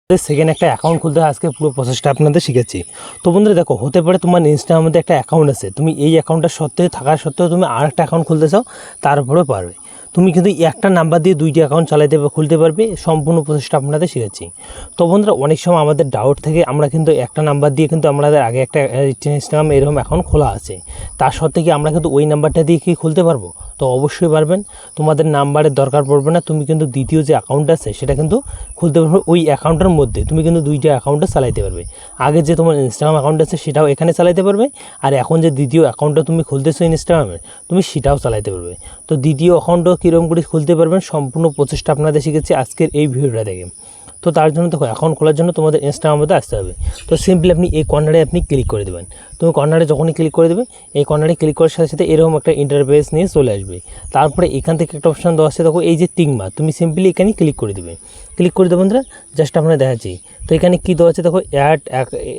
Second একটা account খুলতে আজকে পুরো প্রসেসটা আপনাদের শিখেছি। তো বন্ধুরা দেখো, হতে পারে তোমার ইনস্টাগ্রামের মধ্যে একটা অ্যাকাউন্ট আছে, তুমি এই অ্যাকাউন্টটা থাকার সত্ত্বেও তুমি আরেকটা অ্যাকাউন্ট খুলতে চাও, তারপরেও পারবে। তুমি কিন্তু একটা নাম্বার দিয়ে দুইটি অ্যাকাউন্ট খুলতে পারবে। সম্পূর্ণ প্রসেসটা আপনাদের শিখেছি। তো বন্ধুরা, অনেক সময় আমাদের ডাউট থেকে আমরা কিন্তু একটা নাম্বার দিয়ে কিন্তু আমাদের আগে একটা ইনস্টাগ্রাম এরকম অ্যাকাউন্ট খোলা আছে, তার সত্ত্বে কি আমরা কিন্তু ওই নাম্বারটা দিয়ে কি খুলতে পারবো? তো অবশ্যই পারবেন। তোমাদের নাম্বারের দরকার পড়বে না, তুমি কিন্তু দ্বিতীয় যে অ্যাকাউন্ট আছে সেটা কিন্তু খুলতে পারবে। ওই অ্যাকাউন্টের মধ্যে তুমি কিন্তু দুইটা অ্যাকাউন্টে চালাইতে পারবে। আগে যে তোমার ইনস্টাগ্রাম অ্যাকাউন্ট আছে সেটাও এখানে চালাইতে পারবে, আর এখন যে দ্বিতীয় অ্যাকাউন্টটা তুমি খুলতেছো ইনস্টাগ্রামের, তুমি সেটাও চালাইতে পারবে। তো দ্বিতীয় অ্যাকাউন্টও কীরকম করে খুলতে পারবেন সম্পূর্ণ প্রচেষ্টা আপনাদের শিখেছি আজকের এই ভিডিওটা থেকে। তো তার জন্য দেখো, অ্যাকাউন্ট খোলার জন্য তোমাদের ইনস্টাগ্রামের মধ্যে আসতে হবে। তো সিম্পলি আপনি এই কর্নারে আপনি ক্লিক করে দেবেন। তুমি কর্নারে যখনই ক্লিক করে দেবে, এই কর্নারে ক্লিক করার সাথে সাথে এরকম একটা ইন্টারফেস নিয়ে চলে আসবে। তারপরে এখান থেকে একটা অপশান দেওয়া আছে, দেখো এই যে টিক মার্ক, তুমি সিম্পলি এখানে ক্লিক করে দেবে। ক্লিক করে দেবেন বন্ধুরা, জাস্ট আপনারা দেখাচ্ছি। তো এখানে কী দেওয়া আছে দেখো,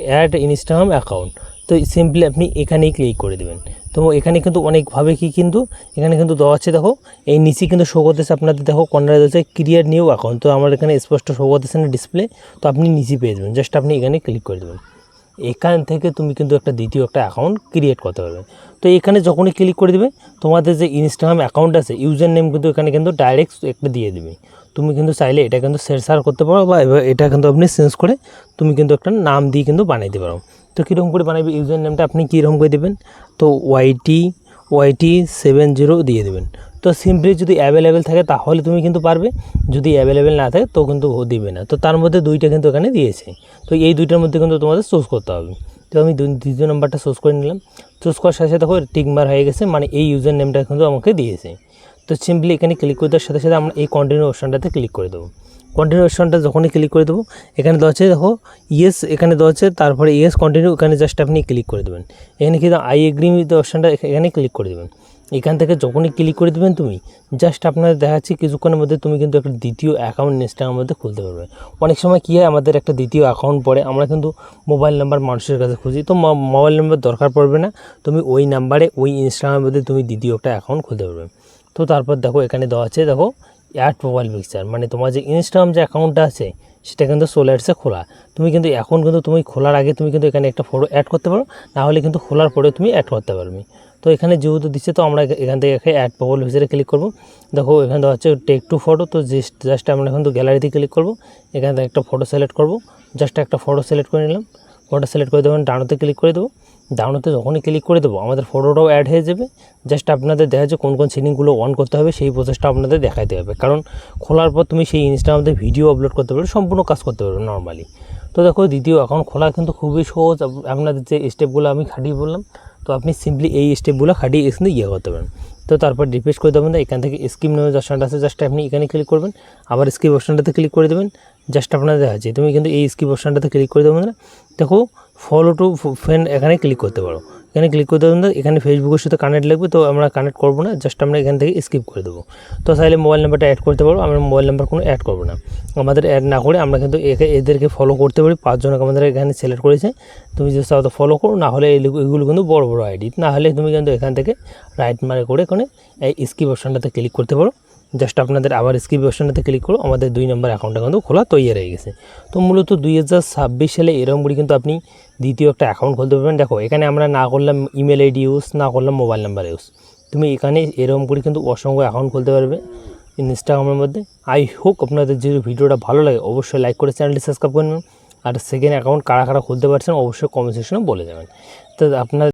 অ্যাড ইনস্টাগ্রাম অ্যাকাউন্ট। তো সিম্পলি আপনি এখানেই ক্লিক করে দেবেন। তো এখানে কিন্তু অনেকভাবে কিন্তু এখানে কিন্তু দেওয়া আছে, দেখো এই নিচে কিন্তু শো করতেছে আপনাদের, দেখো কর্নারে দেওয়া আছে ক্রিয়েট নিউ অ্যাকাউন্ট। তো আমার এখানে স্পষ্ট শো করতেছে না ডিসপ্লে, তো আপনি নিচে পেয়ে যাবেন। জাস্ট আপনি এখানে ক্লিক করে দেবেন। এখান থেকে তুমি কিন্তু দ্বিতীয় একটা অ্যাকাউন্ট ক্রিয়েট করতে পারবে। তো এখানে যখনই ক্লিক করে দেবে, তোমাদের যে ইনস্টাগ্রাম অ্যাকাউন্ট আছে ইউজার নেম কিন্তু এখানে কিন্তু ডাইরেক্ট একটা দিয়ে দেবে। তুমি কিন্তু চাইলে এটা কিন্তু শেয়ার করতে পারো, বা এটা কিন্তু আপনি চেঞ্জ করে তুমি কিন্তু একটা নাম দিয়ে কিন্তু বানাইতে পারো। তো কীরকম করে বানাবে, ইউজার নেমটা আপনি কীরকম করে দেবেন, তো YT70 দিয়ে দেবেন। তো সিম্পলি যদি অ্যাভেলেবেল থাকে তাহলে তুমি কিন্তু পারবে, যদি অ্যাভেলেবেল না থাকে তো কিন্তু দিবে না। তো তার মধ্যে দুইটা কিন্তু এখানে দিয়েছে, তো এই দুইটার মধ্যে কিন্তু তোমাদের চুজ করতে হবে। তো আমি দ্বিতীয় নাম্বারটা চুজ করে নিলাম। চুজ করার সাথে সাথে দেখো টিকমার হয়ে গেছে, মানে এই ইউজার নেমটা কিন্তু আমাকে দিয়েছে। তো সিম্পলি এখানে ক্লিক করে দেওয়ার সাথে সাথে আমরা এই কন্টিনিউ অপশানটাতে ক্লিক করে দেবো। কন্টিনিউ অপশানটা যখনই ক্লিক করে দেবো, এখানে দেওয়া আছে দেখো ইয়েস, এখানে দেওয়া আছে, তারপরে ইয়েস কন্টিনিউ, এখানে জাস্ট আপনি ক্লিক করে দেবেন। এখানে কিন্তু আই এগ্রি উইথ অপশানটা এখানে ক্লিক করে দেবেন। এখান থেকে যখনই ক্লিক করে দেবেন, তুমি জাস্ট আপনাদের দেখাচ্ছি কিছুক্ষণের মধ্যে তুমি কিন্তু একটা দ্বিতীয় অ্যাকাউন্ট ইনস্টাগ্রামের মধ্যে খুলতে পারবে। অনেক সময় কী হয়, আমাদের একটা দ্বিতীয় অ্যাকাউন্ট পড়ে, আমরা কিন্তু মোবাইল নাম্বার মানুষের কাছে খুঁজি, তো মোবাইল নাম্বার দরকার পড়বে না, তুমি ওই নাম্বারে ওই ইনস্টাগ্রামের মধ্যে তুমি দ্বিতীয় একটা অ্যাকাউন্ট খুলতে পারবে। তো তারপর দেখো এখানে দেওয়া আছে, দেখো অ্যাড প্রোফাইল পিকচার, মানে তোমার যে ইনস্টাগ্রাম যে অ্যাকাউন্টটা আছে সেটা কিন্তু চলে আসছে খোলা। তুমি কিন্তু এখন কিন্তু তুমি খোলার আগে তুমি কিন্তু এখানে একটা ফটো অ্যাড করতে পারো, না হলে কিন্তু খোলার পরে তুমি অ্যাড করতে পারবে। তো এখানে যেহেতু দিচ্ছে, তো আমরা এখান থেকে অ্যাড প্রোফাইল পিকচারে ক্লিক করবো। দেখো এখানে দেওয়া হচ্ছে টেক টু ফটো, তো জাস্ট আমরা এখন তো গ্যালারিতে ক্লিক করবো। এখান থেকে একটা ফটো সিলেক্ট করবো, জাস্ট একটা ফটো সিলেক্ট করে নিলাম। ফটো সিলেক্ট করে দেবেন, ডাউনতে ক্লিক করে দেবো। ডাউনতে যখনই ক্লিক করে দেবো, আমাদের ফটোটাও অ্যাড হয়ে যাবে। জাস্ট আপনাদের দেখা যাচ্ছে কোন সেটিংগুলো অন করতে হবে সেই প্রসেসটা আপনাদের দেখাইতে হবে, কারণ খোলার পর তুমি সেই ইনস্টাগ্রামে ভিডিও আপলোড করতে পারবে, সম্পূর্ণ কাজ করতে পারবে নর্মালি। তো দেখো দ্বিতীয় অ্যাকাউন্ট খোলা কিন্তু খুবই সহজ। আপনাদের যে স্টেপগুলো আমি খাটিয়ে বললাম, তো আপনি সিম্পলি এই স্টেপগুলো খাটিয়ে কিন্তু করতে পারেন। তো তারপর রিফ্রেশ করে দেবেন, এখান থেকে স্কিপ নামে যে অপশানটা আছে জাস্ট আপনি এখানে ক্লিক করবেন, আবার স্কিপ অপশানটাতে ক্লিক করে দেবেন। জাস্ট আপনাদের দেখা যাচ্ছে, তুমি কিন্তু এই স্কিপ অপশানটাতে ক্লিক করে দেবেন না। দেখো ফলো টু ফ্রেন্ড এখানে ক্লিক করতে পারো, এখানে ক্লিক করে দেবেন। এখানে ফেসবুকের সাথে কানেক্ট লাগবে, তো আমরা কানেক্ট করবো না, জাস্ট আমরা এখান থেকে স্কিপ করে দেবো। তো চাইলে মোবাইল নাম্বারটা অ্যাড করতে পারবো, আমরা মোবাইল নাম্বার কোনো অ্যাড করবো না। আমাদের অ্যাড না করে আমরা কিন্তু এদেরকে ফলো করতে পারি। 5 জনকে আমাদের এখানে সিলেক্ট করেছে, তুমি যদি চাও তো ফলো করো, না হলে এগুলো কিন্তু বড় বড় আইডি, না হলে তুমি কিন্তু এখান থেকে রাইট মার্ক করে এখানে এই স্কিপ অপশানটাতে ক্লিক করতে পারো। জাস্ট আপনাদের আবার স্কিপ অপশানটাতে ক্লিক করো, আমাদের 2 নম্বর অ্যাকাউন্টটা কিন্তু খোলা তৈরি হয়ে গেছে। তো মূলত 2026 সালে এরকম করে কিন্তু আপনি দ্বিতীয় একটা অ্যাকাউন্ট খুলতে পারবেন। দেখো এখানে আমরা না করলাম ইমেল আইডি ইউজ, না করলাম মোবাইল নাম্বার ইউজ, তুমি এখানে এরকম করে কিন্তু অসংখ্য অ্যাকাউন্ট খুলতে পারবে ইনস্টাগ্রামের মধ্যে। আই হোপ আপনাদের যদি ভিডিওটা ভালো লাগে অবশ্যই লাইক করে চ্যানেলটি সাবস্ক্রাইব করবেন, আর সেকেন্ড অ্যাকাউন্ট কারা কারা খুলতে পারছেন অবশ্যই কমেন্ট সেকশনে বলে যাবেন। তো আপনার